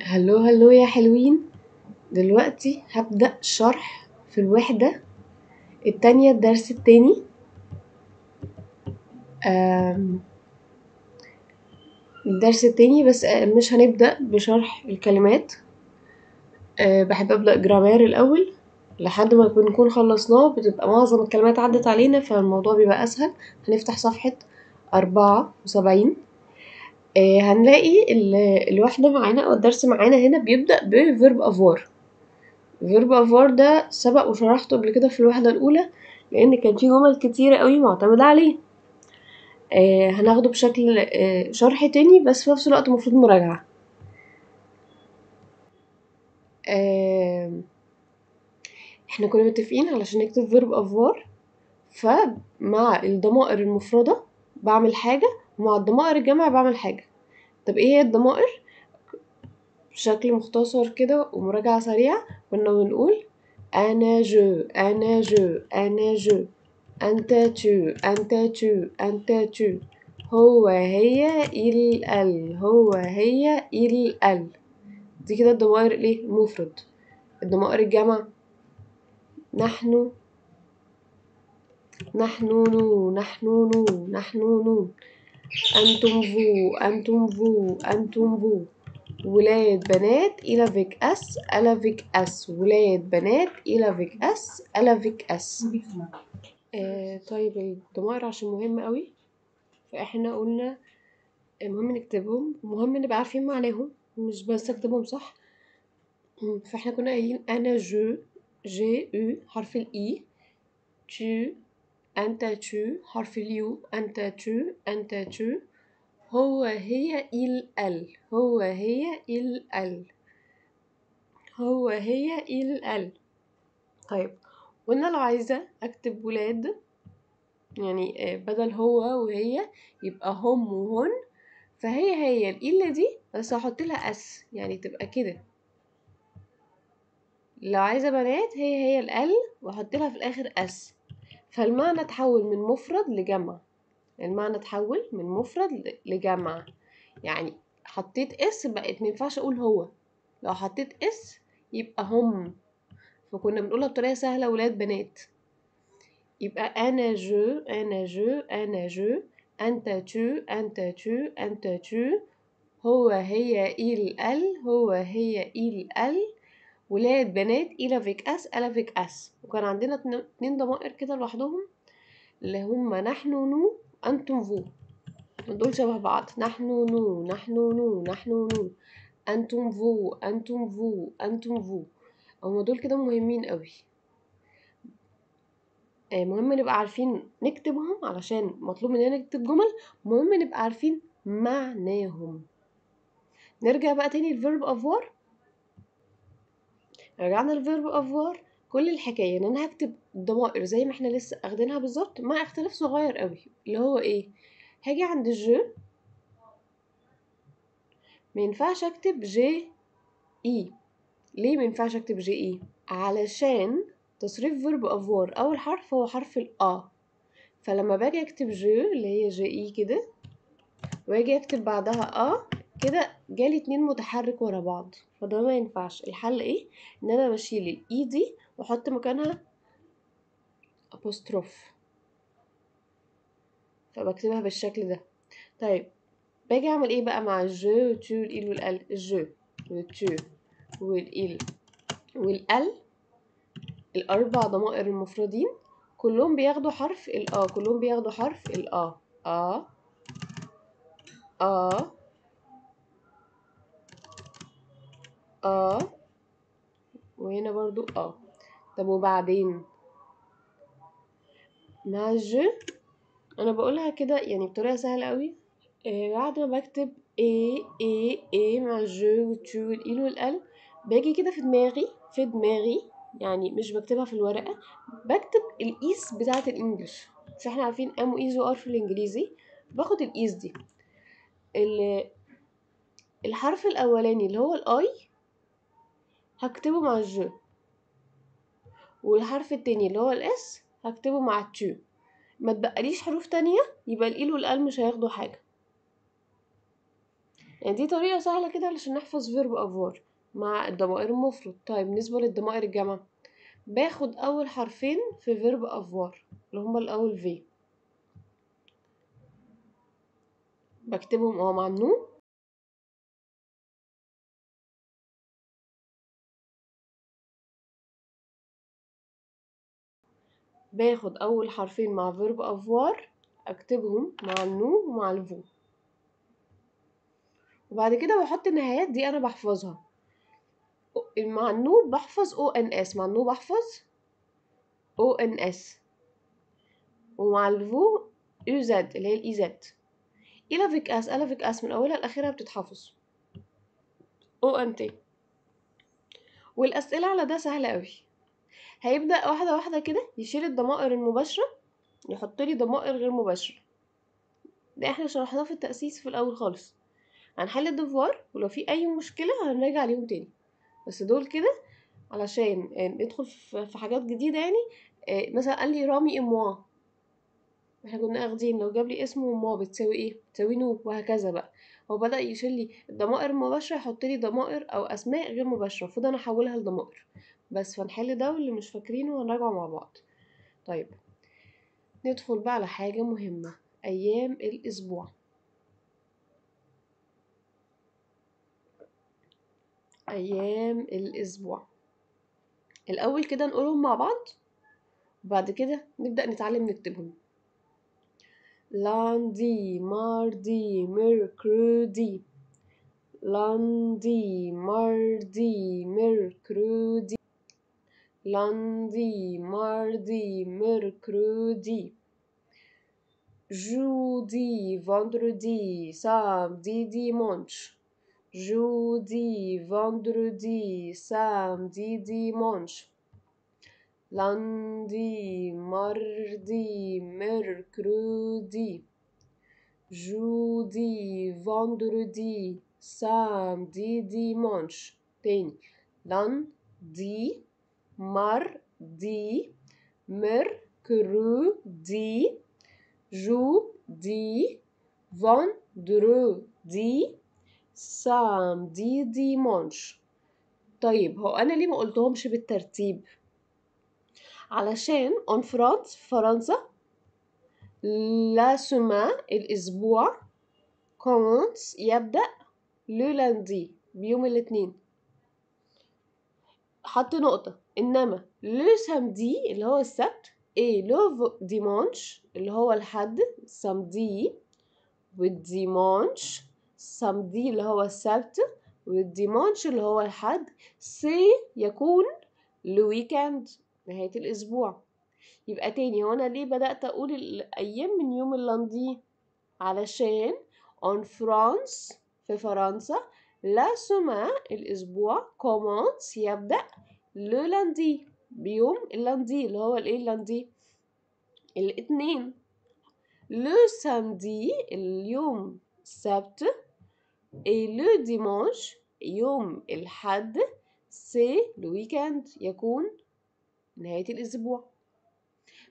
هلو هلو يا حلوين. دلوقتي هبدأ شرح في الوحدة التانية الدرس التاني. الدرس التاني بس مش هنبدأ بشرح الكلمات. بحب أبدأ جرامير الأول لحد ما بنكون خلصناه، بتبقى معظم الكلمات عدت علينا فالموضوع بيبقى أسهل. هنفتح صفحة 74. هنلاقي الوحدة معانا أو الدرس معانا هنا بيبدأ بفيرب أفوار. فيرب افوار ده سبق وشرحته قبل كده في الوحدة الأولى، لأن كان فيه جمل كتيرة قوي معتمدة عليه. هناخده بشكل شرح تاني، بس في نفس الوقت مفروض مراجعة. احنا كنا متفقين علشان نكتب فيرب افوار، فمع الضمائر المفردة بعمل حاجة ومع الضمائر الجمع بعمل حاجة. طب ايه هي الضمائر؟ بشكل مختصر كده ومراجعة سريعة كنا بنقول أنا جو أنا جو أنا جو، أنت تو أنت تو أنت تو، هو هي ال هو هي ال. دي كده الضمائر الايه المفرد. الضمائر الجمع نحن نحن نو نحن نو نحن نو، أنتم فو أنتم فو أنتم فو، ولاد بنات إلى فيك أس ألا فيك أس، ولاد بنات إلى فيك أس ألا فيك أس. طيب الضمائر عشان مهمة قوي فاحنا قلنا مهم نكتبهم ومهم نبقى عارفين معناهم، مش بس اكتبهم صح. فاحنا كنا قايلين انا جو جي او حرف الاي، تو انت تو حرف اليو انت تو انت تو، هو هي ال هو هي ال هو هي ال. طيب وانا لو عايزة اكتب ولاد يعني بدل هو وهي يبقى هم وهن، فهي الإلة دي بس هحط لها اس يعني تبقى كده. لو عايزة بنات هي الال واحط لها في الاخر اس، فالمعنى تحول من مفرد لجمع. المعنى تحول من مفرد لجمع، يعني حطيت اس بقت مينفعش اقول هو، لو حطيت اس يبقى هم. فكنا بنقولها بطريقة سهلة ولاد بنات. يبقى انا جو انا جو انا جو، انت تو انت تو انت تو، هو هي ال هو هي ال، ولاد بنات إلى فيك أس ألا فيك أس. وكان عندنا اتنين ضمائر كده لوحدهم اللي هما نحن نو أنتم فو، دول شبه بعض. نحن نو نحن نو نحن نو، أنتم فو أنتم فو أنتم فو. هما دول كده مهمين قوي. مهم نبقى عارفين نكتبهم علشان مطلوب مننا نكتب جمل، مهم نبقى عارفين معناهم. نرجع بقى تاني الفيرب افوار. رجعنا الفيرب افوار، كل الحكايه ان انا هكتب الضمائر زي ما احنا لسه اخدينها بالظبط مع اختلاف صغير قوي اللي هو ايه. هاجي عند الجو ما ينفعش اكتب جي اي. ليه ما ينفعش اكتب جي اي؟ علشان تصريف فيرب افوار اول حرف هو حرف الا، فلما باجي اكتب جو اللي هي جي اي كده واجي اكتب بعدها كده جالي اتنين متحرك ورا بعض، فده ما ينفعش. الحل ايه؟ ان انا بشيل الاي دي واحط مكانها apostrophe، فبكتبها بالشكل ده. طيب باجي اعمل ايه بقى مع الجو والتو والإل والال؟ الجو والتو والإل والال الاربع ضمائر المفردين كلهم بياخدوا حرف كلهم بياخدوا حرف ا ا ا، وهنا برضو طب وبعدين مع الجو انا بقولها كده يعني بطريقه سهله قوي. بعد ما بكتب ايه مع الجو والتو والإل والال، باجي كده في دماغي يعني مش بكتبها في الورقه، بكتب القيس بتاعه الانجليش. مش احنا عارفين ام وايز وار في الانجليزي؟ باخد القيس دي. الحرف الاولاني اللي هو الاي هكتبه مع الجو، والحرف التاني اللي هو الاس هكتبه مع التو. ما تبقاليش حروف تانية يبقى الإل والال مش هياخدوا حاجه. يعني دي طريقة سهلة كده علشان نحفظ فيرب افوار مع الضمائر المفرد. طيب بالنسبة للضمائر الجمع، باخد اول حرفين في فيرب افوار اللي هما الاول في، بكتبهم مع النو، باخد اول حرفين مع فيرب افوار اكتبهم مع النو ومع الفو، وبعد كده بحط النهايات دي انا بحفظها. مع النو بحفظ او ان اس، مع النو بحفظ او ان اس، ومع الفو يو زد اللي هي الاي زد. الى فيك اس، الى فيك اس من اولها لاخرها بتتحفظ او ان تي. والاسئله على ده سهله قوي. هيبدا واحده واحده كده يشيل الضمائر المباشره، يحط لي ضمائر غير مباشره. ده احنا شرحناه في التاسيس في الاول خالص. هنحل الدفوار، ولو في اي مشكله هنراجع عليهم تاني، بس دول كده علشان ندخل في حاجات جديده يعني. مثلا قال لي رامي اموا، احنا كنا اخدين لو جاب لي اسم اموا بتساوي ايه؟ بتساوي نو، وهكذا بقى. هو بدأ يشيل لي الضمائر المباشره، يحط لي ضمائر او اسماء غير مباشره، المفروض انا احولها لضمائر بس. فنحل ده، واللي مش فاكرينه هنراجعه مع بعض. طيب ندخل بقى على حاجه مهمه، ايام الاسبوع. ايام الاسبوع الاول كده نقولهم مع بعض، وبعد كده نبدأ نتعلم نكتبهم. lundi mardi mercredi، lundi mardi mercredi، lundi mardi mercredi، jeudi vendredi samedi dimanche، jeudi vendredi samedi dimanche، lundi mardi mercredi، jeudi vendredi samedi dimanche. تاني، lundi mardi mercredi jeudi vendredi samedi dimanche. طيب هو انا ليه ما قلتهمش بالترتيب؟ علشان en France في فرنسا لا semaine الأسبوع commence يبدأ le lundi بيوم الاثنين، حط نقطة. إنما le samedi اللي هو السبت et le dimanche اللي هو الحد samedi، والdimanche samedi اللي هو السبت، والdimanche اللي هو الحد سي يكون le weekend نهاية الأسبوع. يبقى تاني، هو أنا ليه بدأت أقول الأيام من يوم اللاندي؟ علشان en France في فرنسا لا semaine الأسبوع commence يبدأ le lundi بيوم اللاندي اللي هو الايه اللاندي الاثنين. le samedi اليوم السبت et le dimanche يوم الحد c'est le weekend يكون نهاية الأسبوع.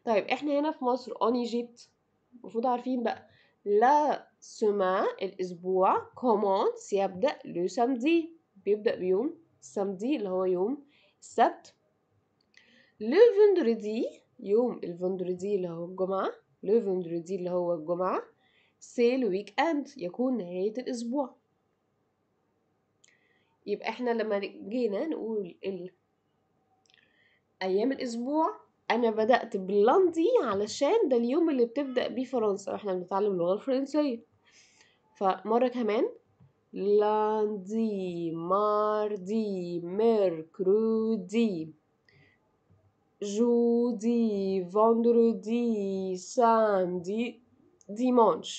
طيب احنا هنا في مصر en Egypte المفروض عارفين بقى لا semaine الأسبوع commence يبدأ le samedi بيبدأ بيوم السمدي اللي هو يوم السبت. le vendredi يوم الفندردي اللي هو الجمعة، le vendredi اللي هو الجمعة c'est le weekend يكون نهاية الأسبوع. يبقى احنا لما جينا نقول أيام الأسبوع أنا بدأت باللاندي علشان ده اليوم اللي بتبدأ بيه فرنسا واحنا بنتعلم اللغة الفرنسية. فمرة كمان lundi mardi mercredi jeudi vendredi samedi dimanche.